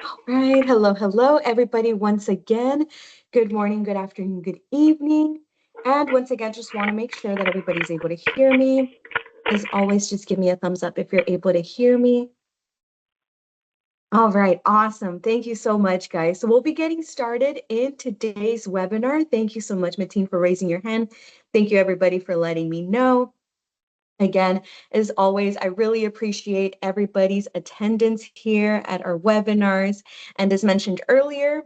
All right. Hello, hello, everybody. Once again, good morning, good afternoon, good evening. And once again, just want to make sure that everybody's able to hear me. As always, just give me a thumbs up if you're able to hear me. All right, awesome. Thank you so much, guys. So we'll be getting started in today's webinar. Thank you so much, Mateen, for raising your hand. Thank you, everybody, for letting me know. Again, as always, I really appreciate everybody's attendance here at our webinars. And as mentioned earlier,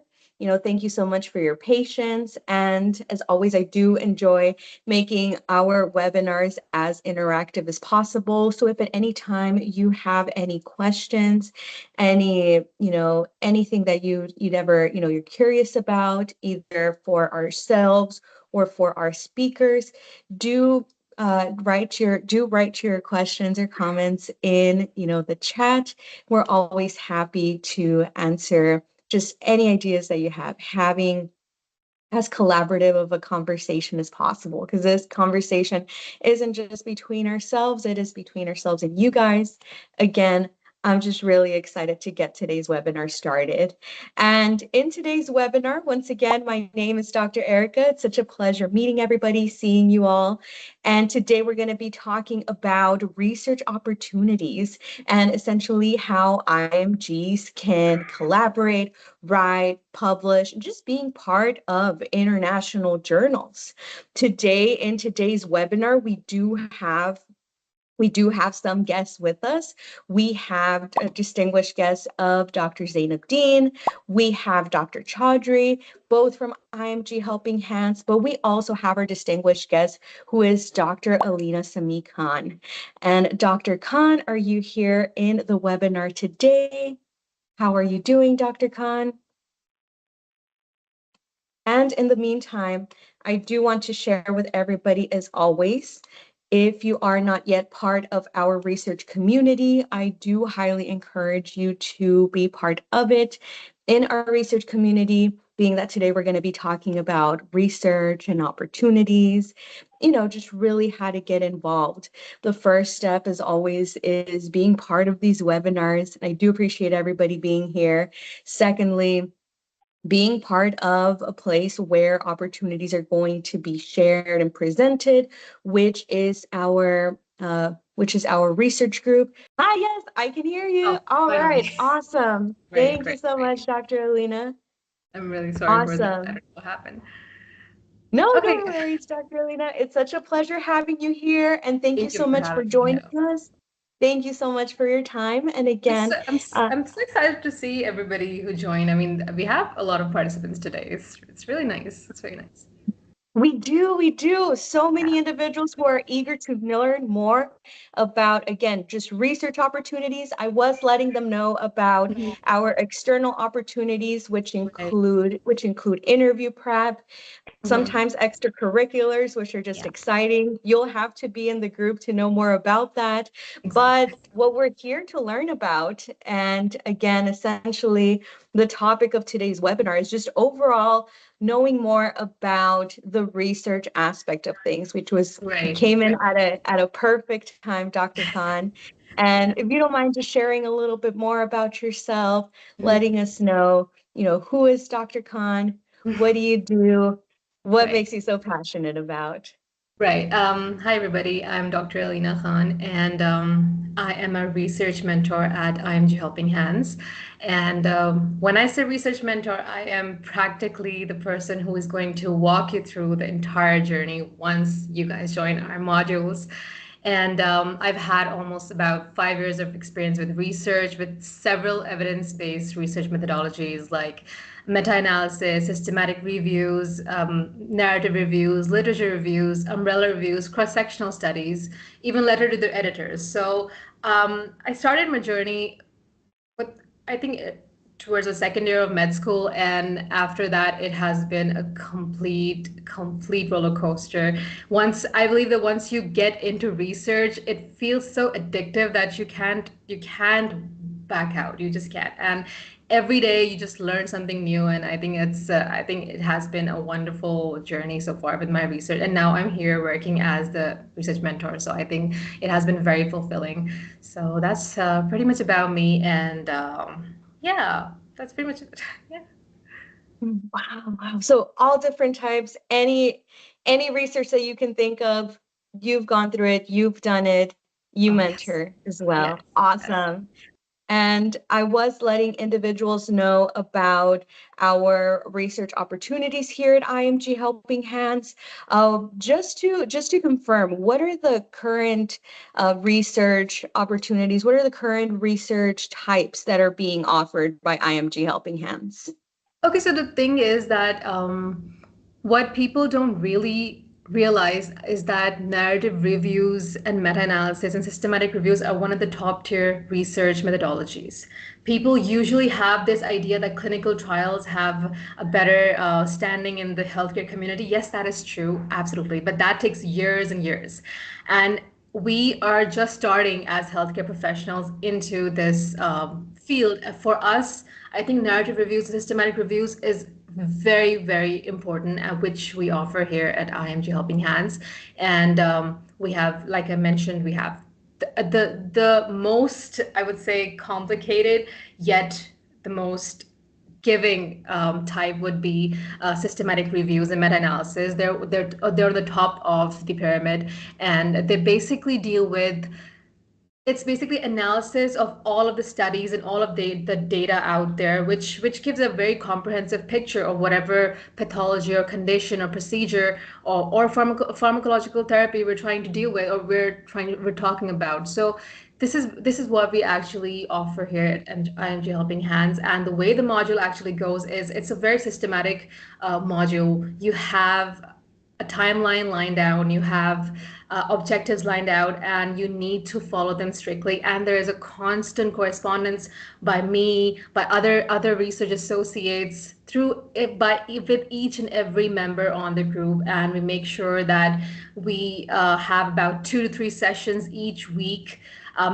thank you so much for your patience. And as always, I do enjoy making our webinars as interactive as possible. So if at any time you have any questions, anything that you'd ever, you're curious about, either for ourselves or for our speakers, do write your questions or comments in the chat. We're always happy to answer just any ideas that you have, having as collaborative of a conversation as possible, because this conversation isn't just between ourselves, it is between ourselves and you guys. Again, I'm just really excited to get today's webinar started. And in today's webinar, once again, my name is Dr. Erica. It's such a pleasure meeting everybody, seeing you all. And today we're going to be talking about research opportunities and essentially how IMGs can collaborate, write, publish, just being part of international journals. Today, in today's webinar, we do have some guests with us. We have a distinguished guest of Dr. Zainab Dean. We have Dr. Chaudhry, both from IMG Helping Hands, but we also have our distinguished guest who is Dr. Aleena Khan. And Dr. Khan, are you here in the webinar today? How are you doing, Dr. Khan? And in the meantime, I do want to share with everybody, as always, if you are not yet part of our research community, I do highly encourage you to be part of it. In our research community, being that today we're going to be talking about research and opportunities, just really how to get involved. The first step, as always, is being part of these webinars. I do appreciate everybody being here. Secondly, being part of a place where opportunities are going to be shared and presented, which is our research group. Hi, yes, I can hear you. Oh, All right, finally. awesome. Great, Thank you great, so great. much, Dr. Alina. I'm really sorry for that. I don't Awesome. know what happened. No, Okay, no worries, Dr. Alina. It's such a pleasure having you here, and thank you thank you so for much for having me joining here. us. Thank you so much for your time. And Just, again, uh, I'm so excited to see everybody who joined. I mean, we have a lot of participants today. It's really nice. It's very nice. we do. So Yeah. many individuals who are eager to learn more about, again, just research opportunities. I was letting them know about Mhm. our external opportunities, which Right. include interview prep, Hmm. sometimes extracurriculars, which are just Yeah, exciting. You'll have to be in the group to know more about that. exactly. But what we're here to learn about, and again, essentially, the topic of today's webinar is just overall knowing more about the research aspect of things, which was Right, came in right. at a perfect time, Dr. Khan. Yeah. And if you don't mind just sharing a little bit more about yourself, Mhm. letting us know, who is Dr. Khan? What do you do? What Right. makes you so passionate about? Right. Hi, everybody. I'm Dr. Aleena Khan, and I am a research mentor at IMG Helping Hands. And when I say research mentor, I am practically the person who is going to walk you through the entire journey once you guys join our modules. And I've had almost about 5 years of experience with research, with several evidence-based research methodologies like meta-analysis, systematic reviews, narrative reviews, literature reviews, umbrella reviews, cross-sectional studies, even letter to the editors. So I started my journey with, I think, towards the second year of med school, and after that, it has been a complete roller coaster. I believe that once you get into research, it feels so addictive that you can't back out. You just can't. And every day you just learn something new, and I think it has been a wonderful journey so far with my research, and now I'm here working as the research mentor, so I think it has been very fulfilling. So that's pretty much about me, and yeah. that's pretty much it. Yeah. Wow, wow. So all different types, any research that you can think of, you've gone through it, you've done it, you Oh, yes. mentor as Yes. well. Awesome. And I was letting individuals know about our research opportunities here at IMG Helping Hands. Just to confirm, what are the current research opportunities? What are the current research types that are being offered by IMG Helping Hands? Okay, so the thing is that what people don't really realize is that narrative reviews and meta-analysis and systematic reviews are one of the top tier research methodologies. People usually have this idea that clinical trials have a better standing in the healthcare community. Yes, that is true, absolutely, but that takes years and years. And we are just starting as healthcare professionals into this field. For us, I think narrative reviews, systematic reviews is very, very important, which we offer here at IMG Helping Hands. And we have, like I mentioned, we have the most, I would say, complicated yet the most giving type would be systematic reviews and meta-analysis. They're on the top of the pyramid, and they basically deal with, it's basically analysis of all of the studies and all of the data out there, which gives a very comprehensive picture of whatever pathology or condition or procedure or pharmacological therapy we're trying to deal with or we're talking about. So this is what we actually offer here at IMG Helping Hands. And the way the module actually goes is it's a very systematic module. You have a timeline lined down, you have objectives lined out, and you need to follow them strictly. And there is a constant correspondence by me, by other research associates, through it, by with each and every member on the group. And we make sure that we have about 2 to 3 sessions each week.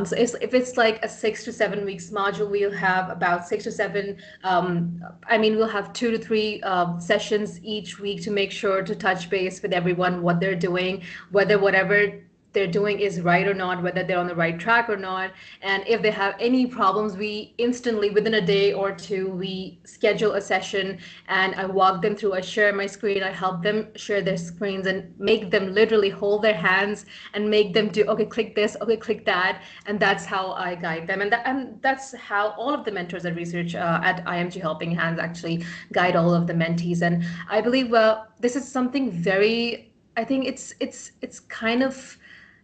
So if it's like a 6 to 7 weeks module, we'll have about 6 to 7. We'll have 2 to 3 sessions each week to make sure to touch base with everyone, what they're doing, whether whatever they're doing is right or not, whether they're on the right track or not. And if they have any problems, we instantly, within a day or two, we schedule a session and I walk them through. I share my screen, I help them share their screens and make them literally hold their hands and make them do, okay, click this, okay, click that. And that's how I guide them. And that's how all of the mentors at research at IMG Helping Hands actually guide all of the mentees. And I believe, this is something very, I think it's kind of,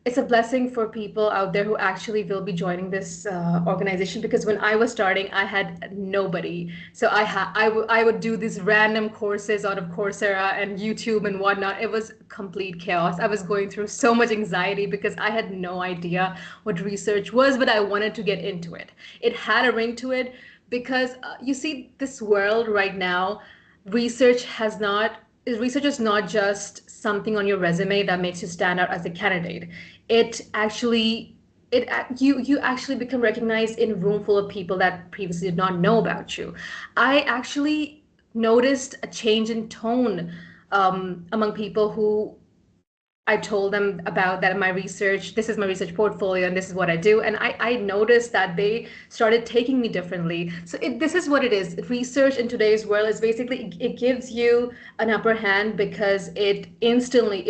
it's a blessing for people out there who actually will be joining this organization, because when I was starting, I had nobody. So I would do these random courses out of Coursera and YouTube and whatnot. It was complete chaos. I was going through so much anxiety because I had no idea what research was, but I wanted to get into it. It had a ring to it because you see, this world right now, research has not research is not just something on your resume that makes you stand out as a candidate. It actually, you actually become recognized in a room full of people that previously did not know about you. I actually noticed a change in tone among people who I told them about that in my research. This is my research portfolio, and this is what I do. And I noticed that they started taking me differently. So this is what it is. Research in today's world is basically, it gives you an upper hand because it instantly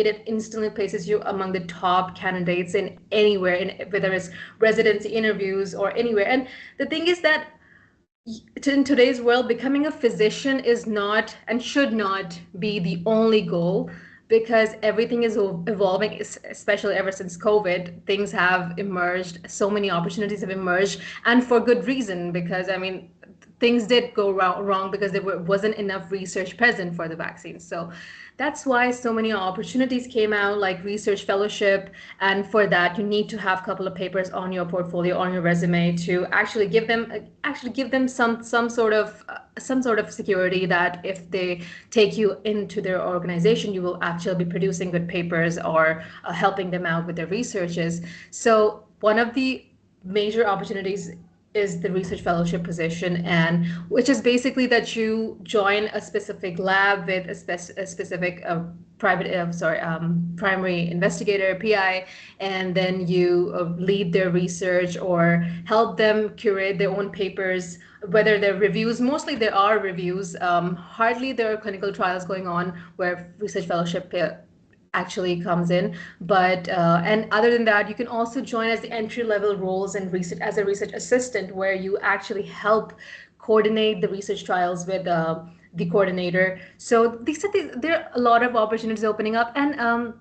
places you among the top candidates in anywhere, in whether it's residency interviews or anywhere. And the thing is that in today's world, becoming a physician is not and should not be the only goal, because everything is evolving, especially ever since COVID. Things have emerged, so many opportunities have emerged, and for good reason, because I mean, things did go wrong because there wasn't enough research present for the vaccine. So that's why so many opportunities came out, like research fellowship. And for that, you need to have a couple of papers on your portfolio, on your resume, to actually give them some sort of security that if they take you into their organization, you will actually be producing good papers or helping them out with their researches. So one of the major opportunities is the research fellowship position, and which is basically that you join a specific lab with a specific primary investigator, PI, and then you lead their research or help them curate their own papers, whether they're reviews. Mostly there are reviews. Hardly there are clinical trials going on where research fellowship actually comes in. But and other than that, you can also join as the entry level roles in research as a research assistant, where you actually help coordinate the research trials with the coordinator. So there are a lot of opportunities opening up. And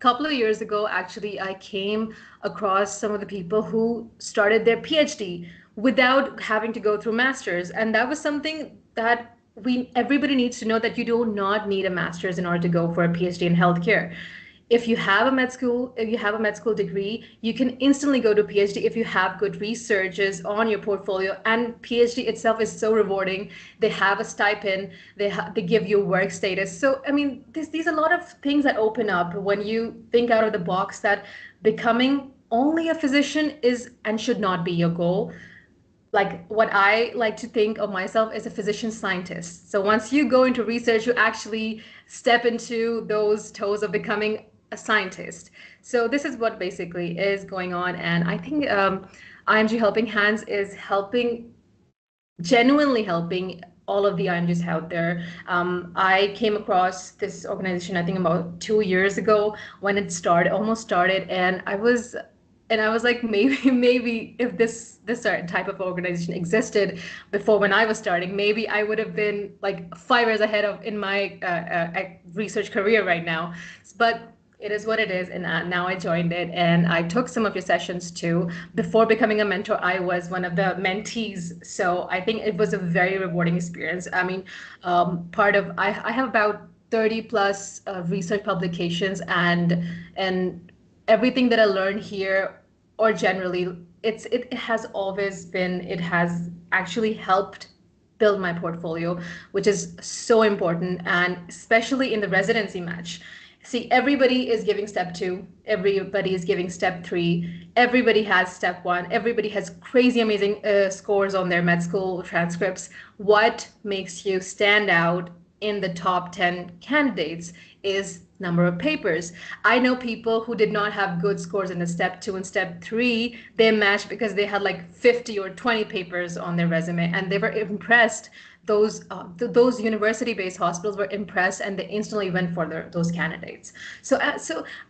couple of years ago, actually, I came across some of the people who started their PhD without having to go through masters, and that was something that we everybody needs to know, that you do not need a master's in order to go for a PhD in healthcare. If you have a med school degree, you can instantly go to PhD if you have good researches on your portfolio. And PhD itself is so rewarding. They have a stipend. They give you work status. So I mean, these are a lot of things that open up when you think out of the box, that becoming only a physician is and should not be your goal. Like, what I like to think of myself as a physician scientist. So once you go into research, you actually step into those toes of becoming a scientist. So this is what basically is going on. And I think IMG Helping Hands is helping, genuinely helping all of the IMGs out there. I came across this organization, I think about 2 years ago when it started, almost started, and I was like, maybe maybe if this certain type of organization existed before when I was starting, maybe I would have been like 5 years ahead of in my research career right now. But it is what it is, and now I joined it, and I took some of your sessions too. Before becoming a mentor, I was one of the mentees, so I think it was a very rewarding experience. I mean, I have about 30 plus research publications, and everything that I learned here, or generally, it has always been, it has actually helped build my portfolio, which is so important, and especially in the residency match. See, everybody is giving step two, everybody is giving step three, everybody has step one, everybody has crazy amazing scores on their med school transcripts. What makes you stand out in the top 10 candidates is number of papers. I know people who did not have good scores in the step two and step three. They matched because they had like 50 or 20 papers on their resume, and they were impressed. Those university-based hospitals were impressed, and they instantly went for those candidates. So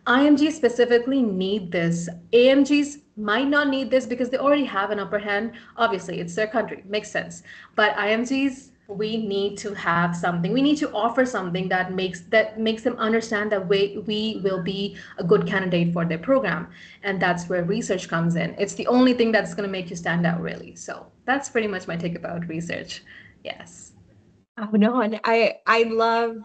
IMGs specifically need this. AMGs might not need this because they already have an upper hand. Obviously, it's their country, makes sense. But IMGs, we need to have something. We need to offer something that makes them understand that we will be a good candidate for their program, and that's where research comes in. It's the only thing that's going to make you stand out, really. So that's pretty much my take about research. Yes. Oh no, and I love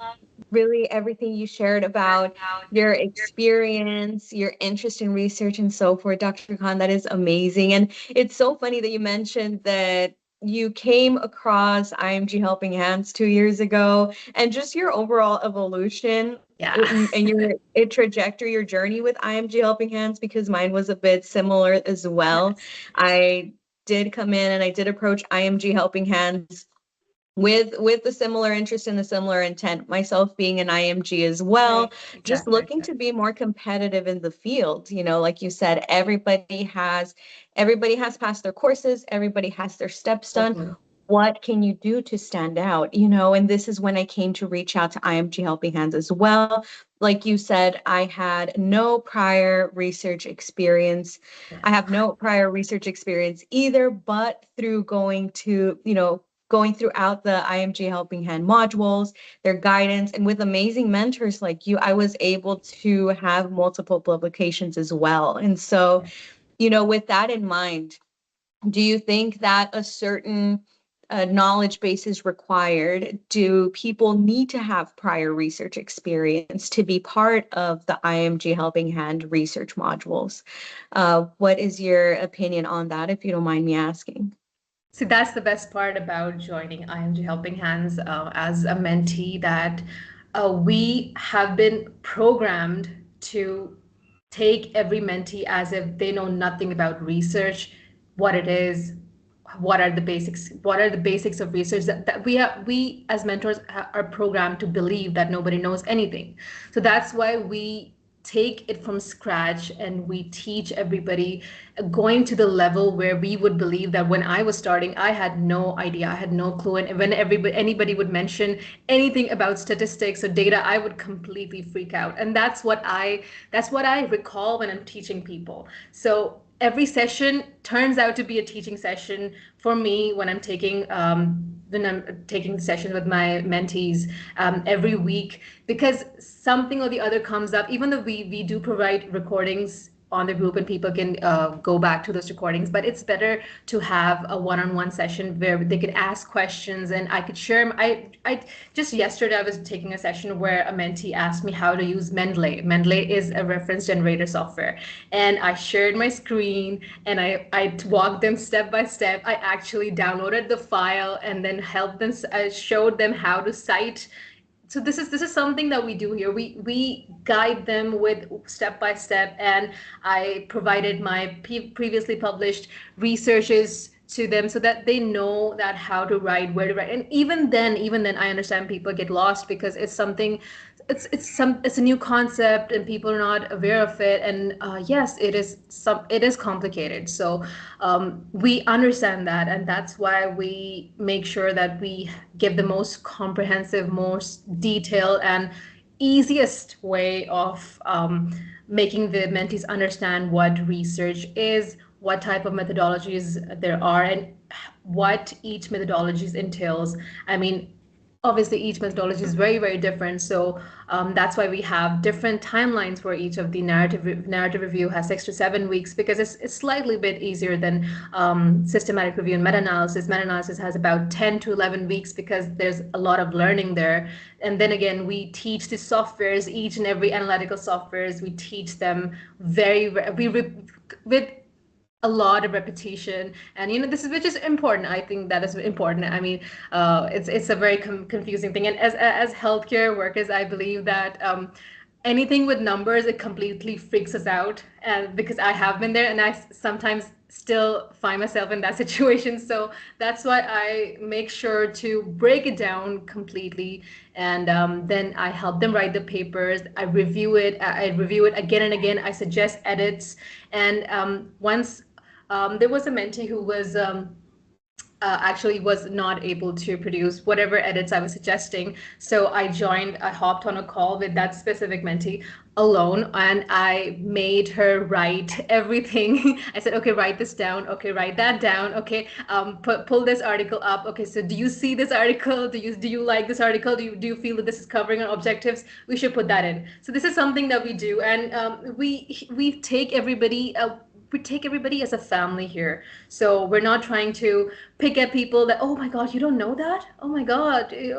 really everything you shared about your experience, your interest in research and so forth, Dr. Khan. That is amazing. And it's so funny that you mentioned that you came across IMG Helping Hands 2 years ago, and just your overall evolution Yeah. and your trajectory, your journey with IMG Helping Hands, because mine was a bit similar as well. Yes. I did come in and I did approach IMG Helping Hands with a similar interest and a similar intent, myself being an IMG as well, Right. just Exactly. looking to be more competitive in the field. Like you said, everybody has passed their courses, everybody has their steps done. Totally. What can you do to stand out? And this is when I came to reach out to IMG Helping Hands as well. Like you said, I had no prior research experience. I Yeah. have no prior research experience either, but through going throughout the IMG Helping Hand modules, their guidance, and with amazing mentors like you, I was able to have multiple publications as well. And so, with that in mind, do you think that a certain knowledge base is required? Do people need to have prior research experience to be part of the IMG Helping Hand research modules? What is your opinion on that, if you don't mind me asking? See, that's the best part about joining IMG Helping Hands as a mentee, that we have been programmed to take every mentee as if they know nothing about research, what it is. what are the basics of research that we as mentors are programmed to believe that nobody knows anything. So that's why we take it from scratch and we teach everybody, going to the level where we would believe that when I was starting I had no idea, I had no clue, and when anybody would mention anything about statistics or data, I would completely freak out. And that's what I recall when I'm teaching people. So every session turns out to be a teaching session for me when I'm taking sessions with my mentees every week, because something or the other comes up. Even though we do provide recordings on the group and people can go back to those recordings, but it's better to have a one-on-one session where they could ask questions and I could share. I just yesterday I was taking a session where a mentee asked me how to use Mendeley. Mendeley is a reference generator software, and I shared my screen and I walked them step by step. I actually downloaded the file and then helped them. I showed them how to cite. So this is something that we do here. We guide them with step by step, and I provided my previously published researches to them so that they know that how to write, where to write. And even then I understand people get lost because it's something, it's a new concept and people are not aware of it. And yes, it is complicated. So we understand that, and that's why we make sure that we give the most comprehensive, most detailed, and easiest way of making the mentees understand what research is, what type of methodologies there are, and what each methodologies entails. I mean, obviously each methodology is very, very different. So that's why we have different timelines for each of the narrative review has 6 to 7 weeks, because it's slightly bit easier than systematic review and meta-analysis. Meta-analysis has about 10 to 11 weeks because there's a lot of learning there. And then again, we teach the softwares, each and every analytical softwares, we teach them with a lot of repetition. And this is, which is important. I think that is important. I mean, it's a very confusing thing. And as healthcare workers, I believe that anything with numbers, it completely freaks us out. And because I have been there, and I sometimes still find myself in that situation. So that's why I make sure to break it down completely, and then I help them write the papers. I review it. I review it again and again. I suggest edits. And once there was a mentee who was actually was not able to produce whatever edits I was suggesting. So I hopped on a call with that specific mentee alone, and I made her write everything. I said, okay, write this down. Okay, write that down. Okay, pull this article up. Okay, so do you see this article? Do you like this article? Do you feel that this is covering our objectives? We should put that in. So this is something that we do, and we take everybody. We take everybody as a family here. So we're not trying to pick at people that, oh my God, you don't know that? Oh my God, you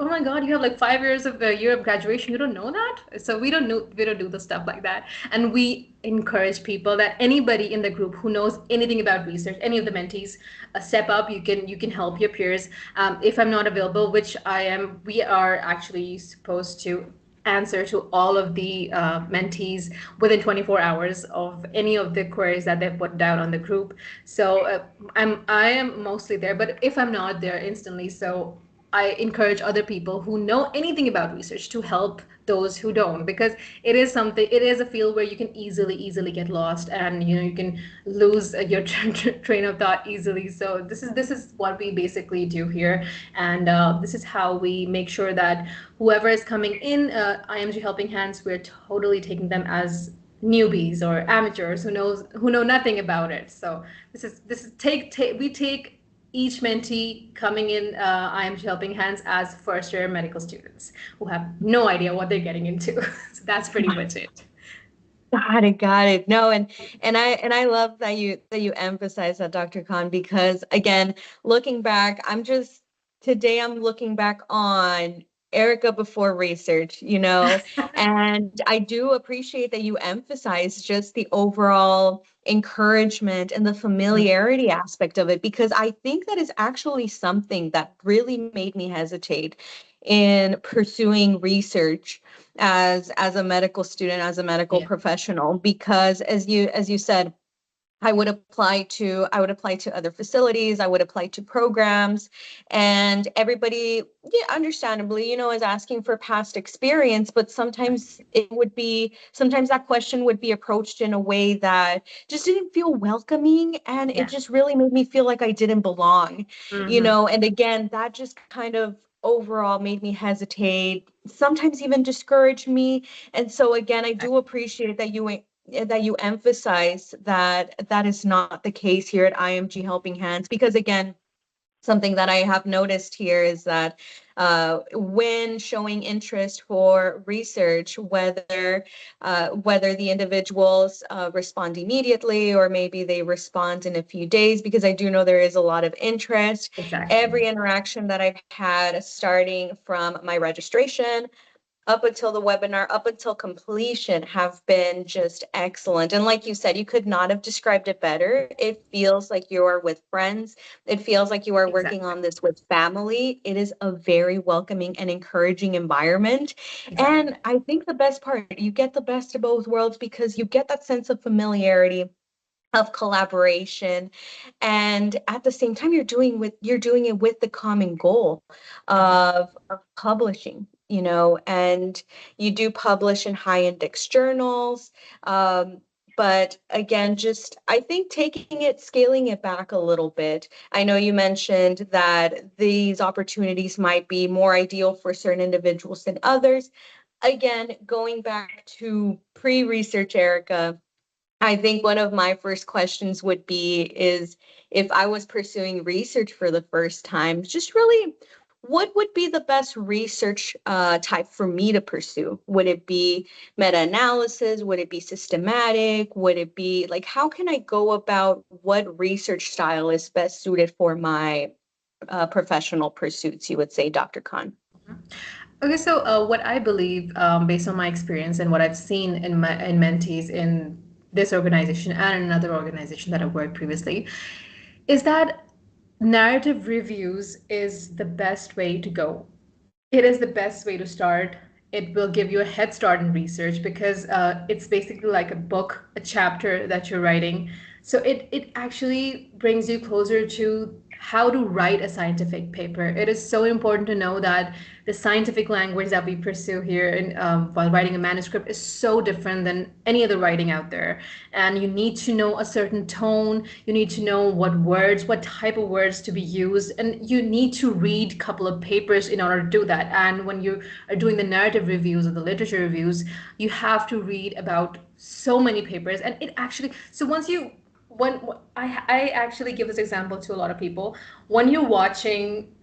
have like 5 years of a year of graduation. You don't know that? So we don't do the stuff like that. And we encourage people that anybody in the group who knows anything about research, any of the mentees, step up. You can help your peers. If I'm not available, which I am, we are actually supposed to answer to all of the mentees within 24 hours of any of the queries that they've put down on the group. So I am mostly there, but if I'm not there instantly, so I encourage other people who know anything about research to help those who don't, because it is a field where you can easily get lost, and you can lose your train of thought easily. So this is what we basically do here, and this is how we make sure that whoever is coming in IMG Helping Hands, we're totally taking them as newbies or amateurs who know nothing about it. So this is we take each mentee coming in IMG Helping Hands as first year medical students who have no idea what they're getting into. So that's pretty much it. Got it. No, and I love that you emphasize that, Dr. Khan, because again, looking back, I'm looking back on Erica before research, and I do appreciate that you emphasize just the overall encouragement and the familiarity aspect of it, because I think that is actually something that really made me hesitate in pursuing research as a medical student, as a medical Yeah. professional, because as you said, I would apply to other facilities, I would apply to programs, and everybody, yeah, understandably, is asking for past experience, but sometimes that question would be approached in a way that just didn't feel welcoming, and it Yeah. just really made me feel like I didn't belong, Hmm. and again, that just kind of overall made me hesitate, sometimes even discouraged me. And so again, I do appreciate that you emphasize that that is not the case here at IMG Helping Hands, because again, something that I have noticed here is that when showing interest for research, whether the individuals respond immediately or maybe they respond in a few days, because I do know there is a lot of interest. Exactly. Every interaction that I've had, starting from my registration up until the webinar, up until completion, have been just excellent. And like you said, you could not have described it better. It feels like you are with friends. It feels like you are working Exactly. on this with family. It is a very welcoming and encouraging environment. Exactly. And I think the best part, you get the best of both worlds because you get that sense of familiarity, of collaboration, and at the same time you're doing it with the common goal of publishing, and you do publish in high index journals. But again, just I think scaling it back a little bit. I know you mentioned that these opportunities might be more ideal for certain individuals than others. Again, going back to pre-research Erica, I think one of my first questions would be is, if I was pursuing research for the first time, just really, what would be the best research type for me to pursue? Would it be meta-analysis? Would it be systematic? Would it be like, how can I go about what research style is best suited for my professional pursuits, you would say, Dr. Khan? Okay, so what I believe, based on my experience and what I've seen in mentees in this organization and in another organization that I've worked previously, is that narrative reviews is the best way to go. It is the best way to start. It will give you a head start in research because it's basically like a book, a chapter that you're writing. So it actually brings you closer to how to write a scientific paper. It is so important to know that the scientific language that we pursue here while writing a manuscript is so different than any other writing out there. And you need to know a certain tone. You need to know what type of words to be used, and you need to read a couple of papers in order to do that. And when you are doing the narrative reviews or the literature reviews, you have to read about so many papers, and it actually so once you when I actually give this example to a lot of people. When you're watching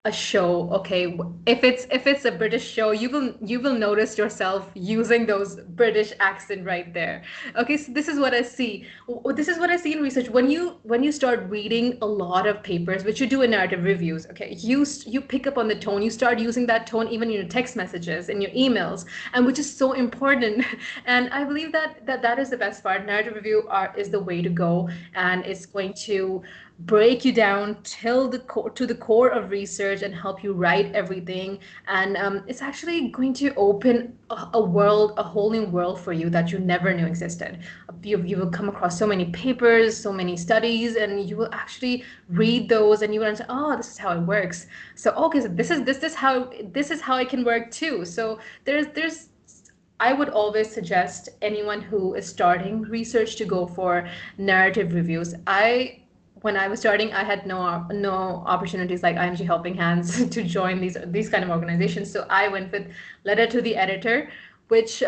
a show, okay, if it's a British show, you will notice yourself using those British accent right there. Okay, so this is what I see. This is what I see in research. When you start reading a lot of papers, which you do in narrative reviews, okay, you pick up on the tone. You start using that tone even in your text messages, in your emails, and which is so important. And I believe that is the best part. Narrative review is the way to go, and it's going to break you down till the core of research and help you write everything. And it's actually going to open a whole new world for you that you never knew existed. You will come across so many papers, so many studies, and you will actually read those, and you will understand, oh, this is how it works. So okay, so this is how it can work too. So there's I would always suggest anyone who is starting research to go for narrative reviews. When I was starting, I had no opportunities like IMG Helping Hands to join these kind of organizations. So I went with letter to the editor, which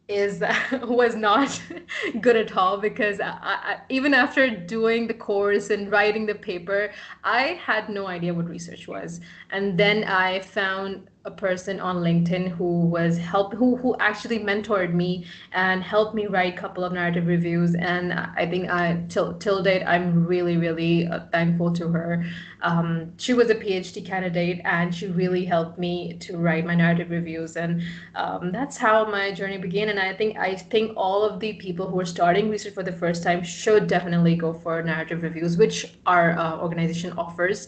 is was not good at all because even after doing the course and writing the paper, I had no idea what research was. And then I found a person on LinkedIn who actually mentored me and helped me write a couple of narrative reviews. And I think till date I'm really thankful to her. She was a PhD candidate and she really helped me to write my narrative reviews, and that's how my journey began. And I think all of the people who are starting research for the first time should definitely go for narrative reviews, which our organization offers.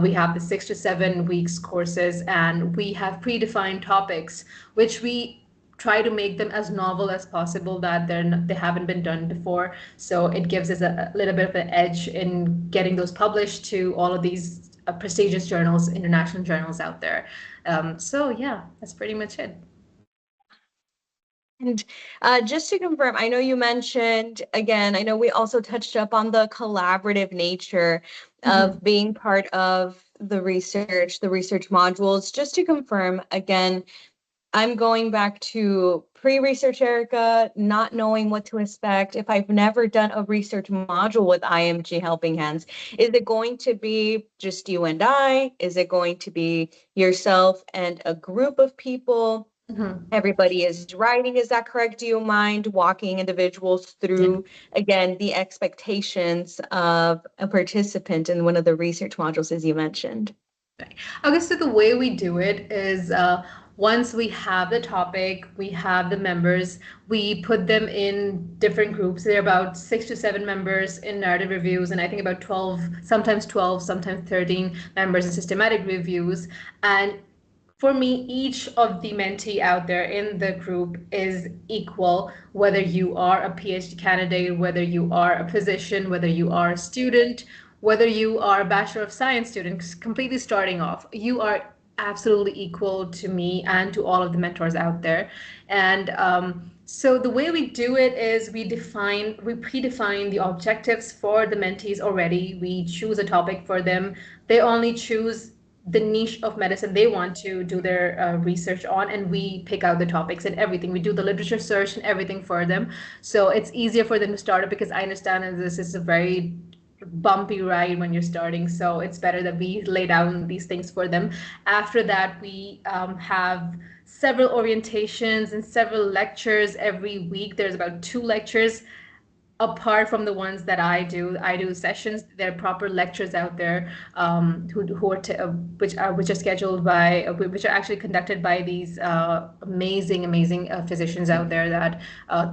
We have the 6 to 7 weeks courses, and we have predefined topics which we try to make them as novel as possible, that they haven't been done before. So it gives us a little bit of an edge in getting those published to all of these prestigious journals, international journals out there. So yeah, that's pretty much it. And just to confirm, I know you mentioned, again, I know we also touched up on the collaborative nature of being part of the research modules. Just to confirm, again, I'm going back to pre-research Erica, not knowing what to expect. If I've never done a research module with IMG Helping Hands, is it going to be just you and I? Is it going to be yourself and a group of people? Everybody is writing, is that correct? Do you mind walking individuals Yeah. through, again, the expectations of a participant in one of the research modules, as you mentioned? Right. Okay, so the way we do it is once we have the topic, we have the members, we put them in different groups. There are about 6 to 7 members in narrative reviews, and I think about 12, sometimes 13 members in systematic reviews. And for me, each of the mentee out there in the group is equal, whether you are a PhD candidate, whether you are a physician, whether you are a student, whether you are a Bachelor of Science student, completely starting off, you are absolutely equal to me and to all of the mentors out there. And so the way we do it is we predefine the objectives for the mentees already. We choose a topic for them. They only choose the niche of medicine they want to do their research on, and we pick out the topics and everything. We do the literature search and everything for them, so it's easier for them to start it, because I understand that this is a very bumpy ride when you're starting, so it's better that we lay down these things for them. After that, we have several orientations and several lectures every week. There's about 2 lectures apart from the ones that I do sessions. There are proper lectures out there, who are which are scheduled by which are actually conducted by these amazing physicians out there that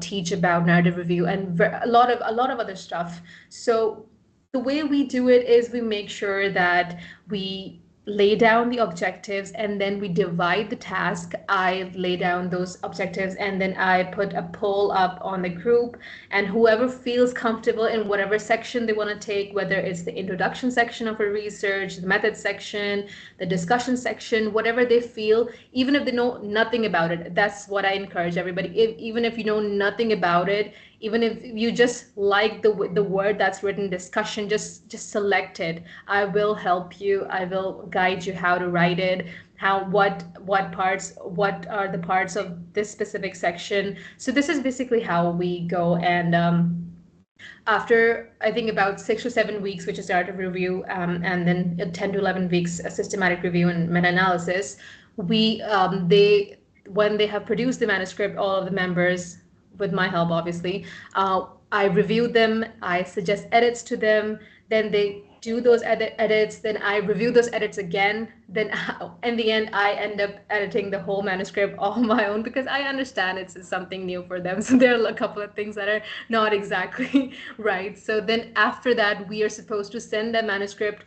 teach about narrative review and a lot of other stuff. So the way we do it is we make sure that we lay down the objectives, and then we divide the task. I lay down those objectives, and then I put a poll up on the group, and whoever feels comfortable in whatever section they want to take, whether it's the introduction section of a research, the method section, the discussion section, whatever they feel, even if they know nothing about it. That's what I encourage everybody. Even if you know nothing about it, even if you just like the word that's written discussion, just select it. I will help you. I will guide you how to write it, how what are the parts of this specific section. So this is basically how we go. And after I think about 6 or 7 weeks, which is narrative review, and then 10 to 11 weeks a systematic review and meta-analysis, we they when they have produced the manuscript, all of the members, with my help obviously, I review them, I suggest edits to them, then they do those edits, then I review those edits again, then in the end I end up editing the whole manuscript all on my own, because I understand it's something new for them. So there are a couple of things that are not exactly right. So then after that, we are supposed to send the manuscript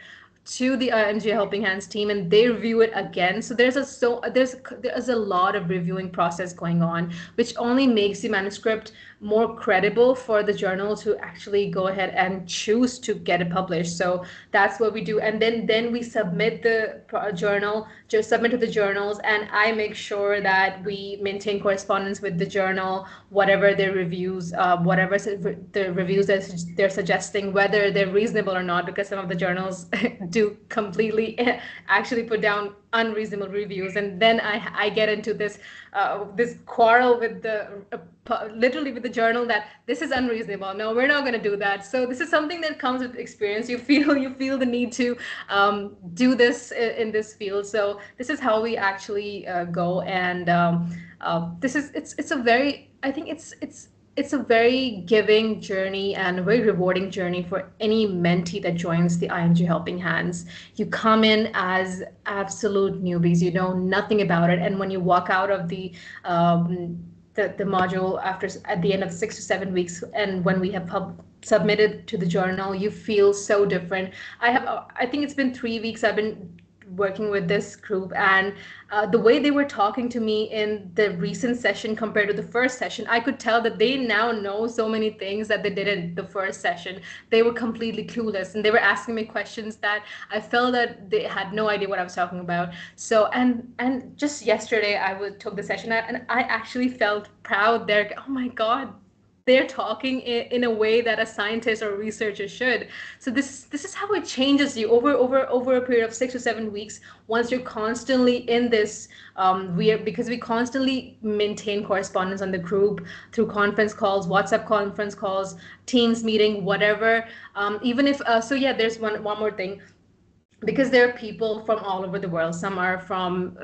to the IMG Helping Hands team, and they review it again. So there's a lot of reviewing process going on, which only makes the manuscript more credible for the journal to actually go ahead and choose to get it published. So that's what we do, and then we submit the journal, just submit to the journals, and I make sure that we maintain correspondence with the journal, whatever their reviews, whatever the reviews that they're suggesting, whether they're reasonable or not, because some of the journals do completely actually put down unreasonable reviews, and then I get into this quarrel with literally with the journal, that this is unreasonable. No, we're not going to do that. So this is something that comes with experience. You feel the need to do this in this field. So this is how we actually go. And this is it's a very, I think it's a very giving journey and a very rewarding journey for any mentee that joins the IMG Helping Hands. You come in as absolute newbies, you know nothing about it, and when you walk out of the module at the end of 6 to 7 weeks, and when we have submitted to the journal, you feel so different. I think it's been 3 weeks I've been working with this group, and the way they were talking to me in the recent session compared to the first session, I could tell that they now know so many things that they didn't the first session. They were completely clueless, and they were asking me questions that I felt that they had no idea what I was talking about. So, and just yesterday took the session, and I actually felt proud there. Oh my God, they're talking in a way that a scientist or a researcher should. So this is how it changes you over a period of 6 to 7 weeks. Once you're constantly in this, because we constantly maintain correspondence on the group through conference calls, WhatsApp conference calls, Teams meeting, whatever. Even if so, yeah. There's one more thing, because there are people from all over the world. Some are from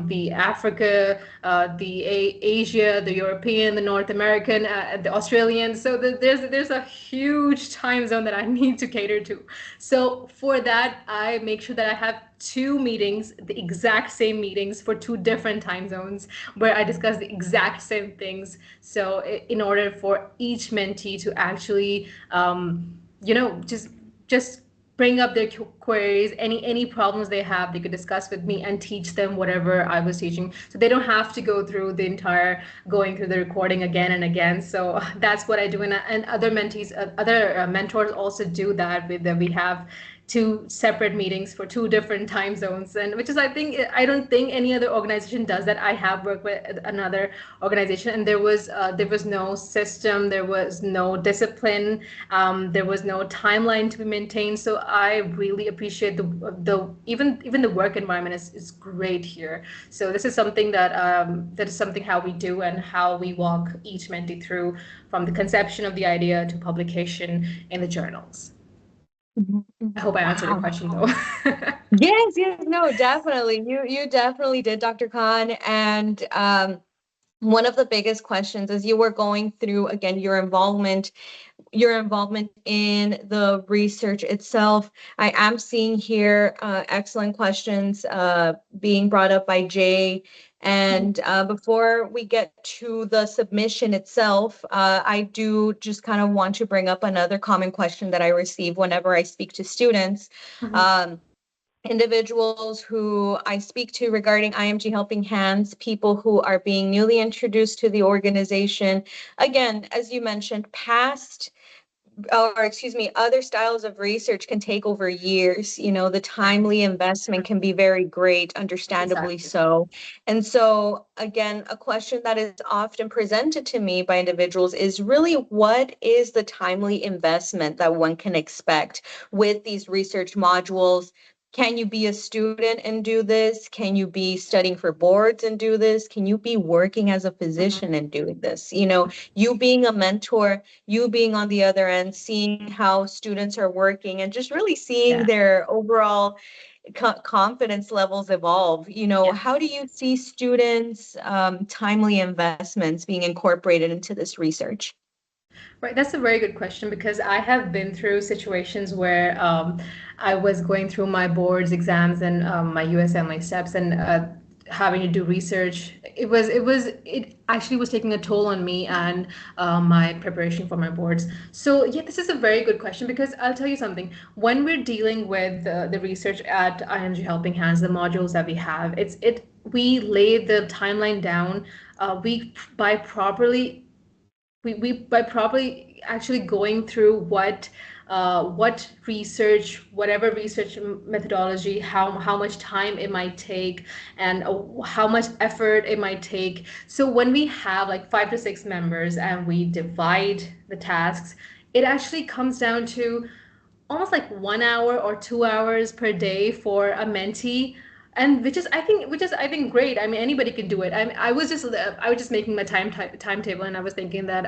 the Africa, Asia, the European, the North American, the Australian. So there's a huge time zone that I need to cater to. So for that, I make sure that I have two meetings, the exact same meetings for two different time zones, where I discuss the exact same things. So in order for each mentee to actually, just bring up their queries, any problems they have, they could discuss with me and teach them whatever I was teaching. So they don't have to go through the entire going through the recording again and again. So that's what I do, and other mentees, other mentors also do that. With we have two separate meetings for two different time zones, and which is, I don't think any other organization does that. I have worked with another organization, and there was no system, there was no discipline, there was no timeline to be maintained. So I really appreciate the even the work environment is great here. So this is something that is something how we do and how we walk each mentee through, from the conception of the idea to publication in the journals. Mhm, I mhm. hope I answered your Wow. question though. Yes, yes, no, definitely. You definitely did, Dr. Khan. And one of the biggest questions as you were going through again your involvement in the research itself. I am seeing here excellent questions being brought up by Jay. And before we get to the submission itself, I do just kind of want to bring up another common question that I receive whenever I speak to students. Um, Individuals who I speak to regarding IMG Helping Hands, people who are being newly introduced to the organization. Again, as you mentioned, or excuse me, other styles of research can take over years. The Right. timely investment can be very great, understandably Exactly. so. And so, again, a question that is often presented to me by individuals is really, what is the timely investment that one can expect with these research modules? Can you be a student and do this? Can you be studying for boards and do this? Can you be working as a physician and doing this? You being a mentor, you being on the other end, seeing how students are working and just really seeing Yeah. their overall confidence levels evolve. Yeah. How do you see students' timely investments being incorporated into this research? Right, that's a very good question, because I have been through situations where I was going through my boards exams and my USMLE steps, and having to do research. It actually was taking a toll on me and my preparation for my boards. So yeah, this is a very good question, because I'll tell you something. When we're dealing with the research at IMG Helping Hands, the modules that we have, we lay the timeline down. We by properly we by probably actually going through what research, whatever research methodology, how much time it might take, and how much effort it might take. So when we have like 5 to 6 members and we divide the tasks, it actually comes down to almost like 1 hour or 2 hours per day for a mentee, and which is I think great. I mean, anybody can do it. I was just making my timetable, and I was thinking that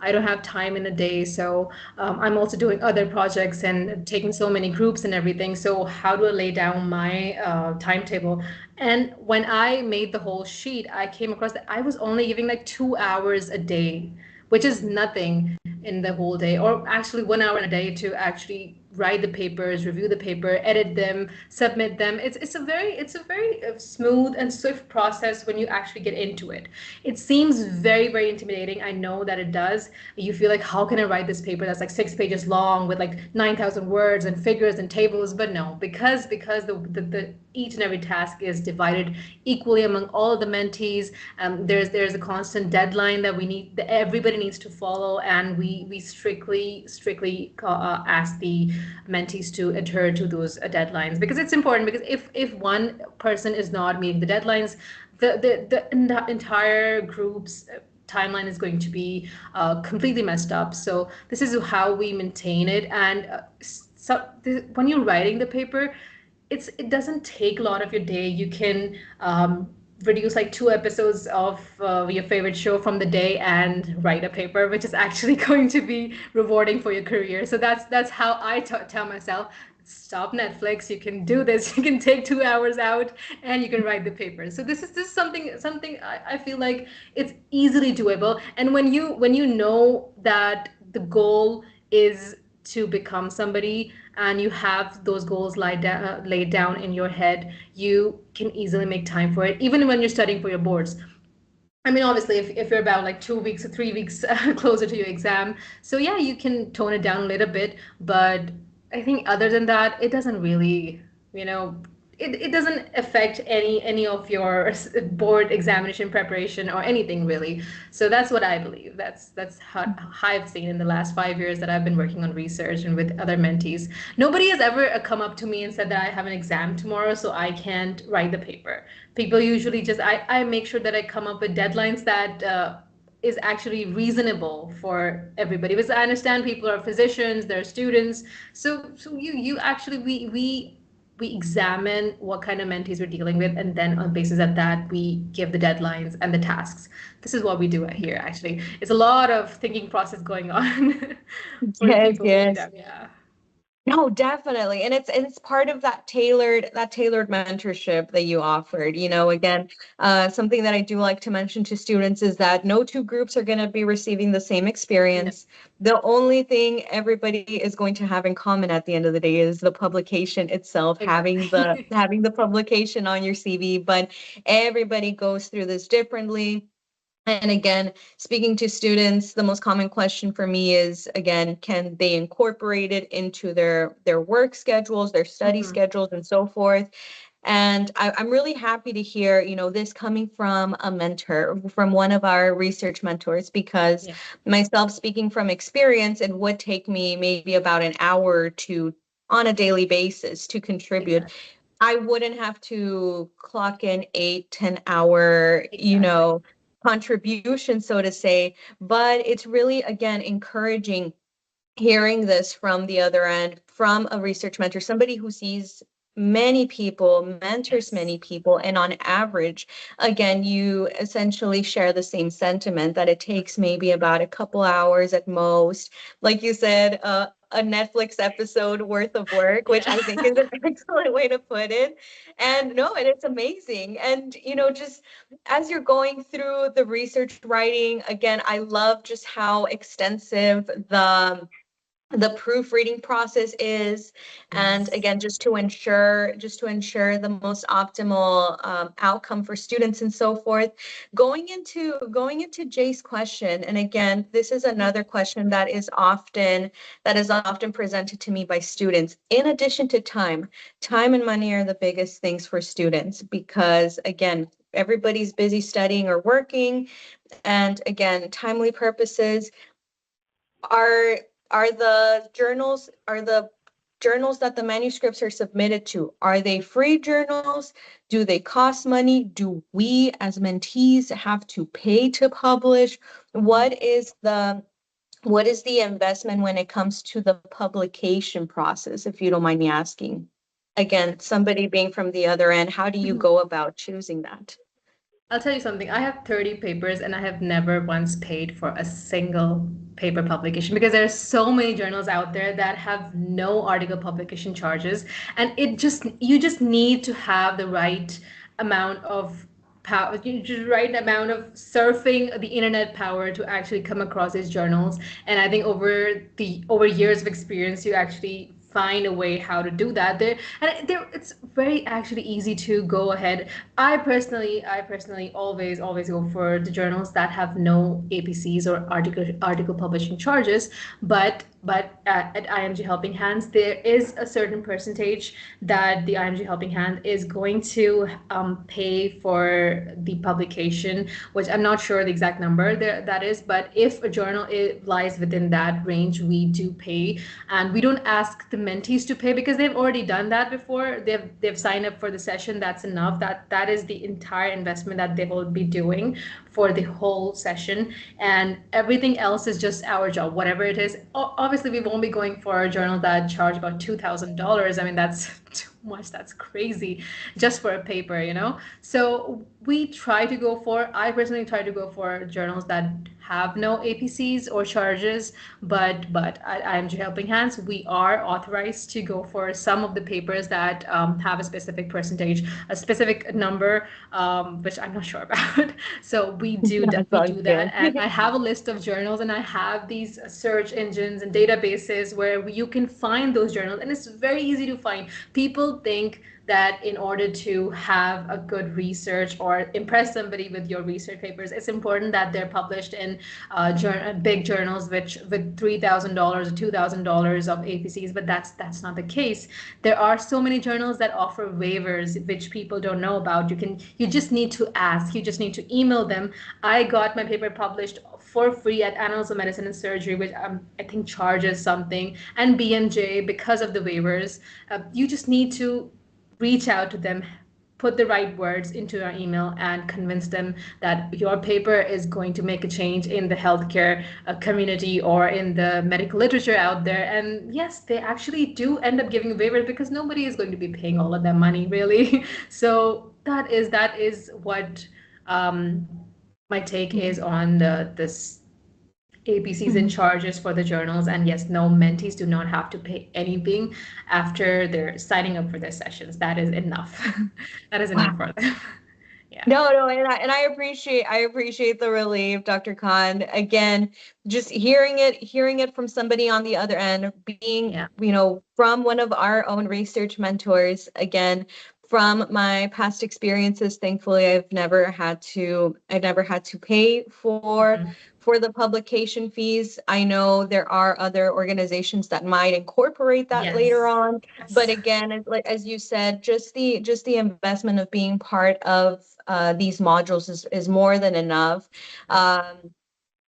I don't have time in a day, so I'm also doing other projects and taking so many groups and everything. So how do I lay down my timetable? And when I made the whole sheet, I came across that I was only giving like 2 hours a day, which is nothing. in the whole day, or actually 1 hour in a day to actually write the papers, review the paper, edit them, submit them. It's a very smooth and swift process when you actually get into it. It seems very, very intimidating. I know that it does. You feel like, how can I write this paper that's like 6 pages long with like 9,000 words and figures and tables? But no, because the each and every task is divided equally among all of the mentees. There's a constant deadline that that everybody needs to follow, and we strictly ask the mentees to adhere to those deadlines, because it's important. Because if one person is not meeting the deadlines, the entire group's timeline is going to be completely messed up. So this is how we maintain it. And when you're writing the paper, it doesn't take a lot of your day. You can reduce like 2 episodes of your favorite show from the day and write a paper, which is actually going to be rewarding for your career. So that's how I tell myself, stop Netflix. You can do this. You can take 2 hours out and you can write the paper. So this is something I feel like it's easily doable. And when you know that the goal is to become somebody, and you have those goals laid down in your head, you can easily make time for it, even when you're studying for your boards. I mean, obviously, if you're about like 2 weeks or 3 weeks closer to your exam, so yeah, you can tone it down a little bit. But I think other than that, it doesn't really, you know, it doesn't affect any of your board examination preparation or anything really. So that's what I believe. That's how I've seen in the last 5 years that I've been working on research and with other mentees. Nobody has ever come up to me and said that I have an exam tomorrow, so I can't write the paper. People usually just, I make sure that I come up with deadlines that is actually reasonable for everybody, because I understand people are physicians, they're students. So you actually, we examine what kind of mentees we're dealing with, and then on basis of that we give the deadlines and the tasks. This is what we do here. Actually, it's a lot of thinking process going on for the Yes, people who yes. exam. Yeah. No, definitely. And it's part of that tailored mentorship that you offered. Again, something that I do like to mention to students is that no two groups are going to be receiving the same No. experience. The only thing everybody is going to have in common at the end of the day is the publication itself, having the Exactly. having the publication on your CV, but everybody goes through this differently. And again, speaking to students, the most common question for me is, again, can they incorporate it into their work schedules, their study Hmm. schedules, and so forth? And I'm really happy to hear, this coming from a mentor, from one of our research mentors, because Yeah. myself, speaking from experience, it would take me maybe about an hour or two on a daily basis to contribute. Exactly. I wouldn't have to clock in 8, 10 hour, Exactly. contribution, so to say. But it's really, again, encouraging hearing this from the other end, from a research mentor, somebody who sees many people, mentors Yes. many people, and on average, again, you essentially share the same sentiment that it takes maybe about a couple hours at most. Like you said, a Netflix episode worth of work, which Yeah. I think is an excellent way to put it. And no, and it's amazing. And, just as you're going through the research writing, again, I love just how extensive the proofreading process is, and Yes. again, just to ensure the most optimal outcome for students and so forth. Going into Jay's question, and again, this is another question that is often presented to me by students. In addition to time and money are the biggest things for students, because again, everybody's busy studying or working, and again, timely purposes are are the journals that the manuscripts are submitted to, are they free journals? Do they cost money? Do we as mentees have to pay to publish? What is the investment when it comes to the publication process, if you don't mind me asking? Again, somebody being from the other end, how do you go about choosing that? I'll tell you something. I have 30 papers and I have never once paid for a single paper publication, because there are so many journals out there that have no article publication charges. And you just need to have the right amount of power, just right amount of surfing the internet power to actually come across these journals. And I think over years of experience, you actually find a way how to do that there. And there it's very actually easy to go ahead. I personally always go for the journals that have no APCs or article publishing charges. But at IMG Helping Hands, there is a certain percentage that the IMG Helping Hand is going to pay for the publication, which I'm not sure the exact number there, that is. But if a journal lies within that range, we do pay, and we don't ask the mentees to pay because they've already done that before. They've signed up for the session. That's enough. That is the entire investment that they will be doing for the whole session, and everything else is just our job, whatever it is. Obviously, we won't be going for a journal that charge about $2,000. I mean, that's too much. That's crazy, just for a paper, you know. So I personally try to go for journals that have no APCs or charges. But at IMG Helping Hands, we are authorized to go for some of the papers that have a specific percentage, a specific number, which I'm not sure about. So That we sounds do that, good. and I have a list of journals, and I have these search engines and databases where you can find those journals, and it's very easy to find. People think that in order to have a good research or impress somebody with your research papers, it's important that they're published in big journals which with $3,000 or $2,000 of APCs, but that's not the case. There are so many journals that offer waivers which people don't know about. You just need to ask. You just need to email them. I got my paper published for free at Annals of Medicine and Surgery, which I think charges something, and BMJ because of the waivers. You just need to reach out to them, put the right words into your email, and convince them that your paper is going to make a change in the healthcare community or in the medical literature out there. And yes, they actually do end up giving waivers because nobody is going to be paying all of that money, really. So that is what um, my take is on this APCs and charges for the journals. And yes, no, mentees do not have to pay anything after they're signing up for their sessions. That is enough. That is enough Wow. for them. Yeah. No, and I appreciate the relief, Dr. Khan. Again, just hearing it from somebody on the other end, being, Yeah. from one of our own research mentors. Again, from my past experiences, thankfully, I've never had to pay Mhm. for the publication fees. I know there are other organizations that might incorporate that later Yes. on, but Yes. again, as you said, just the investment of being part of these modules is more than enough. Right.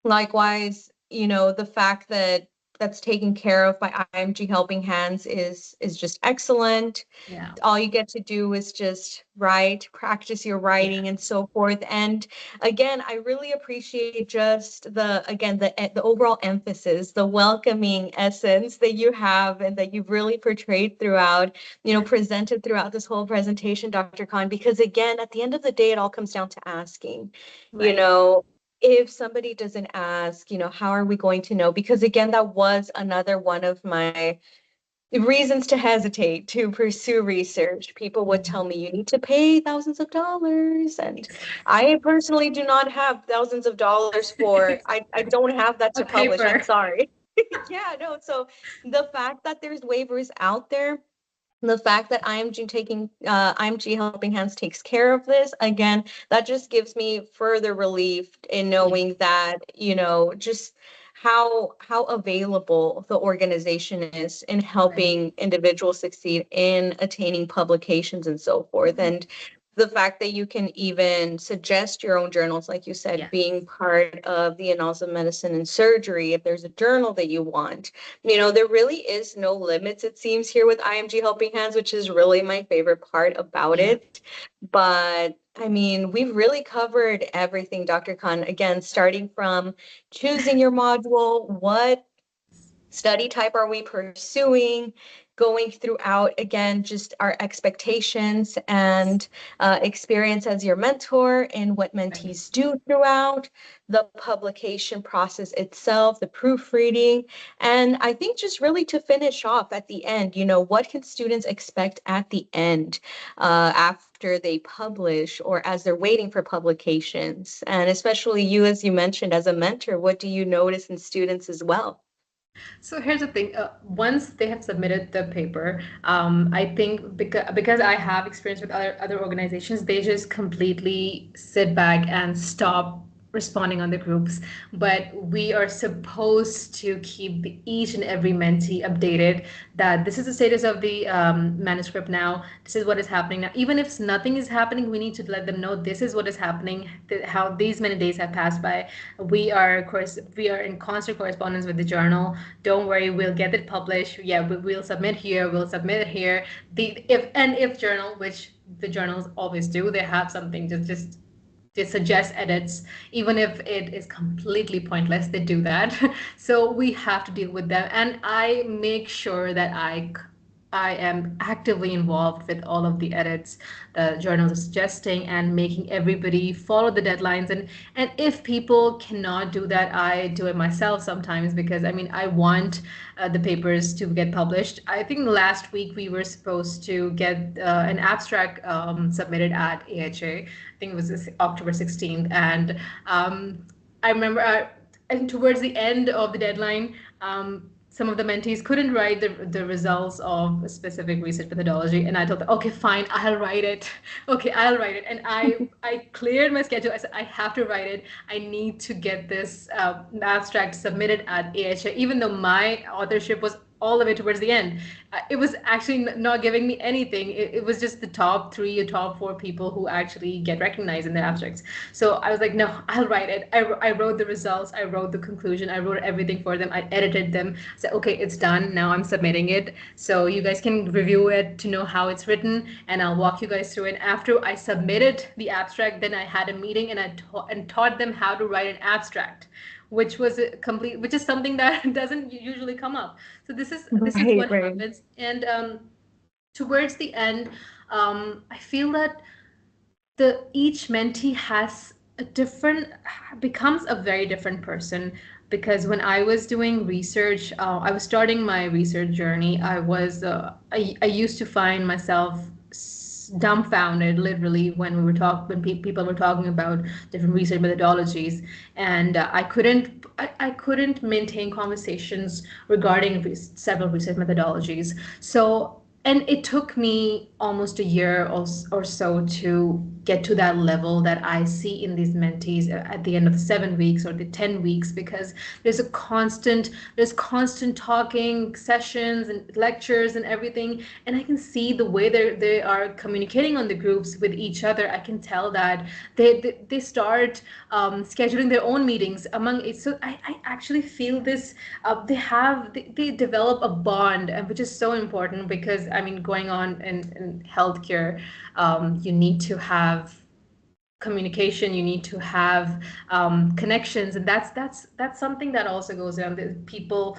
Likewise, the fact that that's taken care of by IMG Helping Hands is just excellent. Yeah. All you get to do is just write, practice your Yeah. writing and so forth. And again, I really appreciate just the overall emphasis, the welcoming essence that you have and that you've really portrayed throughout, presented throughout this whole presentation, Dr. Khan, because again, at the end of the day, it all comes down to asking, you Right. know, if somebody doesn't ask, how are we going to know? Because again, that was another one of my reasons to hesitate to pursue research. People would Mhm. tell me you need to pay thousands of dollars. And Exactly. I personally do not have thousands of dollars for, I don't have that A to publish. I'm paper. sorry. Yeah, no. So the fact that there's waivers out there, the fact that IMG Helping Hands takes care of this, again, that just gives me further relief in Yeah. knowing that, just how available the organization is in Right. helping individuals succeed in attaining publications and so forth. Mhm. And the fact that you can even suggest your own journals, like you said, Yes. being part of the Annals of Medicine and Surgery, if there's a journal that you want, there really is no limits, it seems, here with IMG Helping Hands, which is really my favorite part about Yeah. it. But I mean, we've really covered everything, Dr. Khan. Again, starting from choosing your module, what study type are we pursuing, going throughout, again, just our expectations and experience as your mentor and what Right. mentees do throughout the publication process itself, the proofreading. And I think just really to finish off at the end, what can students expect at the end, after they publish or as they're waiting for publications? And especially you, as you mentioned, as a mentor, what do you notice in students as well? So here's the thing. Once they have submitted the paper, I think because I have experience with other organizations, they just completely sit back and stop responding on the groups. But we are supposed to keep each and every mentee updated that this is the status of the manuscript now. This is what is happening now. Even if nothing is happening, we need to let them know this is what is happening. How these many days have passed by. We are in constant correspondence with the journal. Don't worry, we'll get it published. Yeah, we'll submit here. We'll submit it here. The if journal, which the journals always do, they have something just they suggest edits, even if it is completely pointless. They do that. So we have to deal with them, and I make sure that I am actively involved with all of the edits the journals are suggesting and making everybody follow the deadlines. And if people cannot do that, I do it myself sometimes because I mean I want the papers to get published. I think last week we were supposed to get an abstract submitted at AHA. I think it was October 16th, and I remember. And towards the end of the deadline, some of the mentees couldn't write the results of a specific research methodology, and I told them, okay, fine, I'll write it. Okay, I'll write it. And I cleared my schedule. I said, I have to write it. I need to get this abstract submitted at AHA, even though my authorship was all the way towards the end. It was actually not giving me anything. It was just the top three or top four people who actually get recognized in the abstracts. So I was like, no, I'll write it. I wrote the results. I wrote the conclusion. I wrote everything for them. I edited them. I said, okay, it's done. Now I'm submitting it. So you guys can review it to know how it's written, and I'll walk you guys through it. After I submitted the abstract, then I had a meeting and taught them how to write an abstract, which is something that doesn't usually come up. So this is Right, what right. happens. And towards the end, I feel that the each mentee has a different becomes a very different person, because when I was doing research, I was starting my research journey. I used to find myself dumbfounded literally when people were talking about different research methodologies, and I couldn't maintain conversations regarding several research methodologies. So, and it took me almost a year or so to get to that level that I see in these mentees at the end of the 7 weeks or the 10 weeks, because there's constant talking sessions and lectures and everything. And I can see the way they are communicating on the groups with each other. I can tell that they start scheduling their own meetings among it. So I actually feel this, they develop a bond, which is so important, because I mean, going on in healthcare, you need to have communication, you need to have connections, and that's something that also goes on. People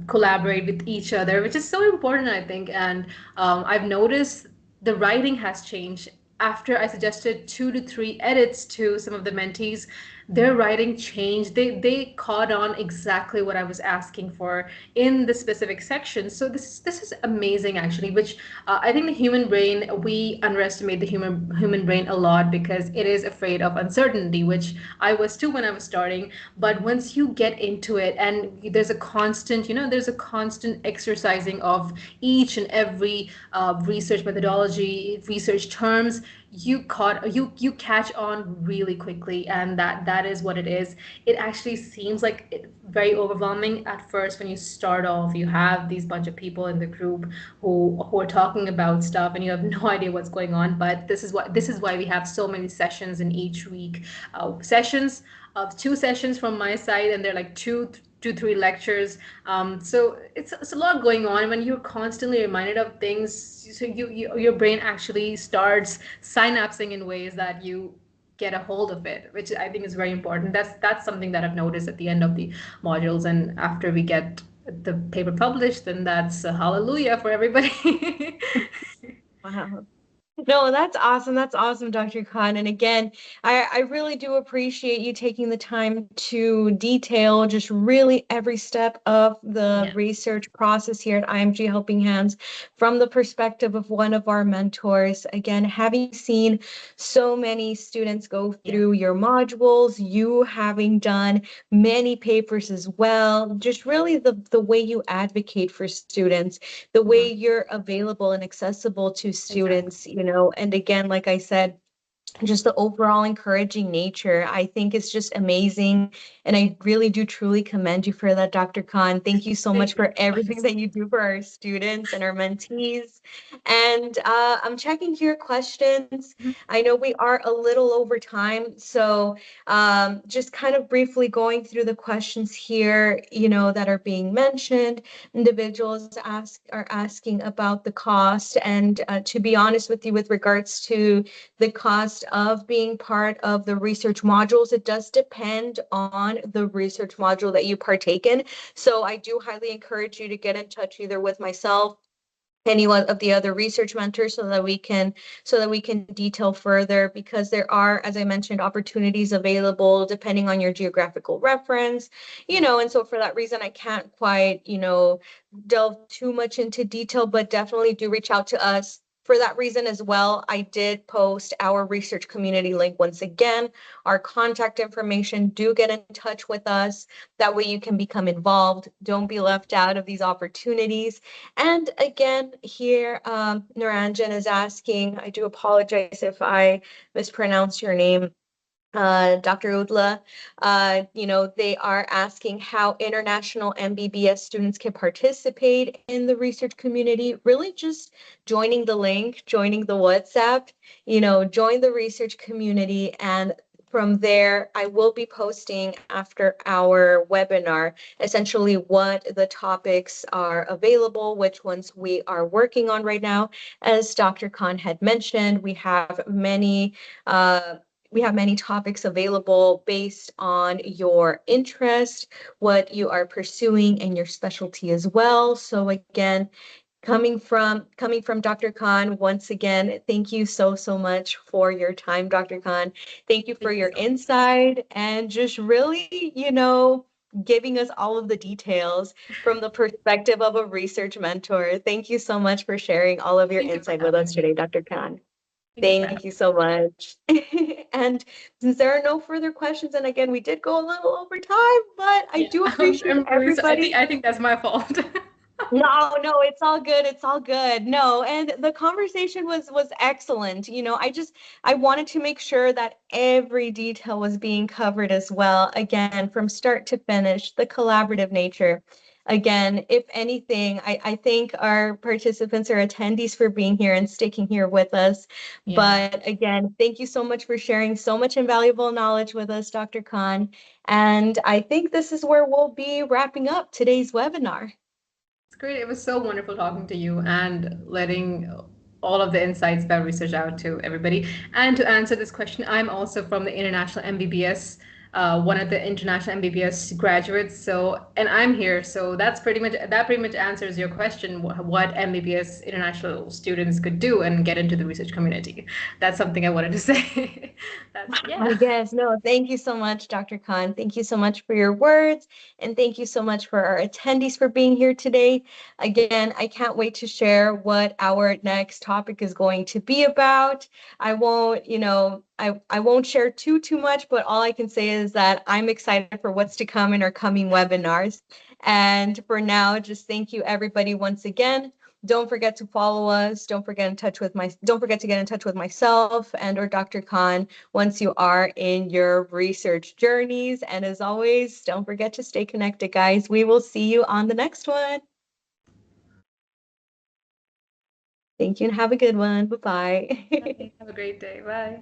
collaborate with each other, which is so important, I think. And I've noticed the writing has changed after I suggested 2 to 3 edits to some of the mentees. Their writing changed. They caught on exactly what I was asking for in the specific section. So this is amazing, actually. Which I think the human brain, we underestimate the human brain a lot because it is afraid of uncertainty, which I was too when I was starting. But once you get into it, and there's a constant exercising of each and every research methodology, research terms, you catch on really quickly. And that is what it is. It actually seems like very overwhelming at first when you start off. You have these bunch of people in the group who are talking about stuff, and you have no idea what's going on. But this is why we have so many sessions in each week. Sessions of 2 sessions from my side, and they're like 2 to 3 lectures. So it's a lot going on when you're constantly reminded of things. So your brain actually starts synapsing in ways that you get a hold of it, which I think is very important. That's something that I've noticed at the end of the modules, and after we get the paper published, then that's a hallelujah for everybody. Wow. No, that's awesome. That's awesome, Dr. Khan. And again, I really do appreciate you taking the time to detail just really every step of the Yeah. research process here at IMG Helping Hands from the perspective of one of our mentors. Again, having seen so many students go Yeah. through your modules, you having done many papers as well, just really the way you advocate for students, the way Mhm. you're available and accessible to Exactly. students, and again, like I said, just the overall encouraging nature, I think is just amazing. And I really do truly commend you for that, Dr. Khan. Thank you so much Thank you for so everything much. that you do for our students and our mentees. And I'm checking your questions. Mhm. I know we are a little over time. So just kind of briefly going through the questions here, that are being mentioned. Individuals are asking about the cost. And to be honest with you, with regards to the cost of being part of the research modules, it does depend on the research module that you partake in. So I do highly encourage you to get in touch either with myself, any one of the other research mentors, so that we can detail further, because there are, as I mentioned, opportunities available depending on your geographical reference, Yeah. and so for that reason I can't quite, delve too much into detail, but definitely do reach out to us. For that reason as well, I did post our research community link once again, our contact information. Do get in touch with us. That way you can become involved. Don't be left out of these opportunities. And again, here, Naranjan is asking, I do apologize if I mispronounce your name, Dr. Udla. They are asking how international MBBS students can participate in the research community. Really just joining the link, joining the WhatsApp, join the research community. And from there, I will be posting after our webinar essentially what the topics are available, which ones we are working on right now. As Dr. Khan had mentioned, uh, we have many topics available based on your interest, what you are pursuing, and your specialty as well. So again, coming from Dr. Khan, once again, thank you so much for your time, Dr. Khan. Thank you for Thank you your so much. insight and just really, giving us all of the details from the perspective of a research mentor. Thank you so much for sharing all of your Thank you for insight with having us me. today, Dr. Khan. Thank you for having Thank you so much. And since there are no further questions, and again, we did go a little over time, but I me. do Yeah. appreciate I'm really I think everybody. I think that's my fault. No, it's all good. It's all good. No, and the conversation was excellent. I wanted to make sure that every detail was being covered as well. Again, from start to finish, the collaborative nature. Again, if anything, I thank our participants or attendees for being here and sticking here with us. Yeah. But again, thank you so much for sharing so much invaluable knowledge with us, Dr. Khan. And I think this is where we'll be wrapping up today's webinar. It's great. It was so wonderful talking to you and letting all of the insights about research out to everybody. And to answer this question, I'm also from the International MBBS, one of the international MBBS graduates. So, and I'm here. So that pretty much answers your question, what MBBS international students could do and get into the research community. That's something I wanted to say. That's Oh, yeah. yes, no, thank you so much, Dr. Khan. Thank you so much for your words. And thank you so much for our attendees for being here today. Again, I can't wait to share what our next topic is going to be about. I won't share too much, but all I can say is that I'm excited for what's to come in our coming webinars. And for now, just thank you everybody once again. Don't forget to follow us. Don't forget to get in touch with myself and or Dr. Khan once you are in your research journeys. And as always, don't forget to stay connected, guys. We will see you on the next one. Thank you and have a good one. Bye-bye. Bye. Have a great day. Bye.